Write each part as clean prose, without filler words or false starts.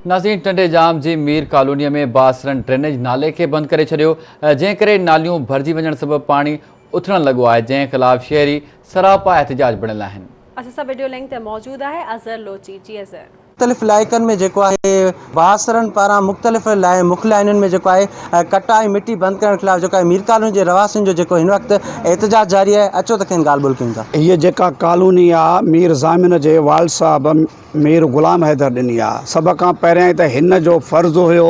नाज़रीन, टंडेजाम जी मीर कॉलोनी में बासरन ड्रेनेज नाले के बंद करे छॾियो, जंहिं करे नालियूं भरिजी वञण सबबि पाणी उथण लॻो आहे, जंहिं ख़िलाफ़ शहरी सरापा एहतजाज बणियल आहिनि। असां वीडियो लिंक ते मौजूद है अज़हर लोची। जी अज़हर। मुख़्तलिफ़ इलाइक़नि में जेको आहे बासरन पारां मुख़्तलिफ़ मुख्य लाइनुनि में जेको आहे कटा ऐं मिटी बंदि करण ख़िलाफ़ जेको आहे मीर कॉलोनी जे रवासियुनि जो जेको हिन वक़्तु एहतजाज जारी आहे। अचो त खेनि ॻाल्हि ॿोल कयूं था। ये जेका कॉलोनी आहे मीर ज़ामिन जे वाल साहब मीर ग़ुलाम हैदर ॾिनी आहे। सभ खां पहिरियां त हिन जो फ़र्ज़ु हुयो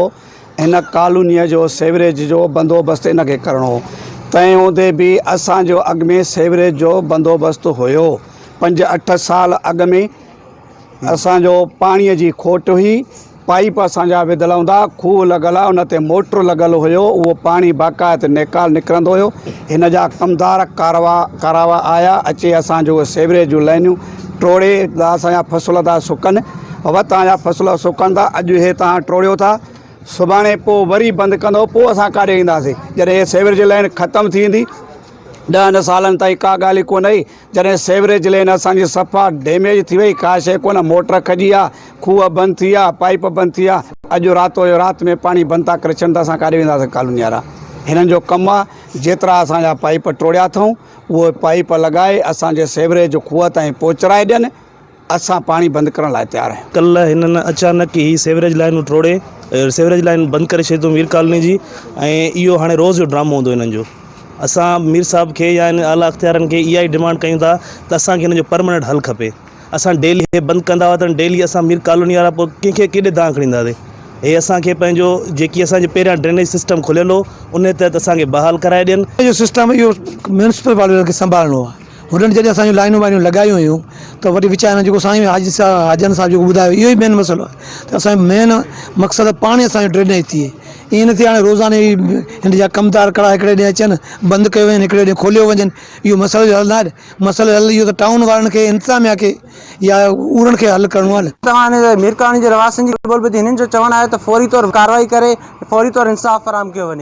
हिन कॉलोनीअ जो सेवरेज जो बंदोबस्तु इनखे करिणो। तंहिं हूंदे बि असांजो अॻु में सेवरेज जो बंदोबस्तु हुयो। 5-8 साल अॻु में असांजो पाणीअ जी खोट हुई। पाइप असांजा विधल हूंदा, खूह लॻल आहे, उन ते मोटर लॻल हुयो, उहो पाणी बाक़ायदि निकिरंदो हुयो। हिन जा कमदार कारावा आया, अचे असांजो सेवरेज जूं लाइनियूं टोड़े असांजा फसल था सुकनि। बाबा तव्हांजा फसल सुकनि था, अॼु हे तव्हां टोड़ियो था, सुभाणे पोइ वरी बंदि कंदो, पोइ असां काॾे ईंदासीं। जॾहिं हे सेवरेज लाइन ख़तमु थी वेंदी 10 सालनि ताईं का ॻाल्हि कोन आई। जॾहिं सेवरेज लाइन असांजी सफ़ा डैमेज थी वई, का शइ कोन, मोटर खॼी आहे, खूह बंदि थी आहे, पाइप बंदि थी आहे, अॼु राति में पाणी बंदि था करे छॾनि त असां काॾे वेंदासीं कॉलोनी वारा। हिननि जो कमु आहे जेतिरा असांजा पाइप टोड़िया अथऊं उहे पाइप लॻाए असांजे सेवरेज जो खूह ताईं पहुचाए ॾियनि। असां पाणी बंदि करण लाइ तयारु आहियूं। कल्ह हिननि अचानक ई सेवरेज लाइन टोड़े सेवरेज लाइन बंदि करे छॾी मीर कॉलोनी जी, ऐं इहो हाणे रोज़ जो ड्रामो हूंदो हिननि जो। असां मीर साहब खे या इन आला अख्तियारनि खे इहा ई डिमांड कयूं था त असांखे हिन जो परमानेंट हल खपे। असां डेली हे बंदि कंदा हुआ त डेली असां मीर कॉलोनी वारा पोइ कंहिंखे केॾे दांग खणींदासीं। हे असांखे पंहिंजो जेकी असांजे पहिरियां ड्रेनेज सिस्टम खुलियल हो उन तहत असांखे बहाल कराए ॾियनि। जो सिस्टम इहो म्यूनिसिपल वारनि खे संभालणो आहे। हुननि जॾहिं असांजूं लाइनूं वाइनूं लॻायूं हुयूं त वरी विचारनि जेको साईं हाजन साहब जेको ॿुधायो इहो ई मेन मसइलो आहे त असांजो मेन मक़सदु पाणी असांजो ड्रेनेज थिए। ईअं न थिए हाणे रोज़ाने हिन जा कमदार कड़ा हिकिड़े ॾींहुं अचनि, बंदि कयो वञनि, हिकिड़े ॾींहुं खोलियो वञनि। इहो मसइलो हल न आहे। मसइलो हल इहो त टाउन वारनि खे इंतिज़ामिया खे या उन्हनि खे हल करिणो आहे। तव्हां मीर कॉलोनी जे रवासियुनि जी ॿोल ॿुधी हिननि जो चवणु आहे त फौरी तौर कार्रवाई करे फौरी तौर इंसाफ़ फराहम कयो वञे।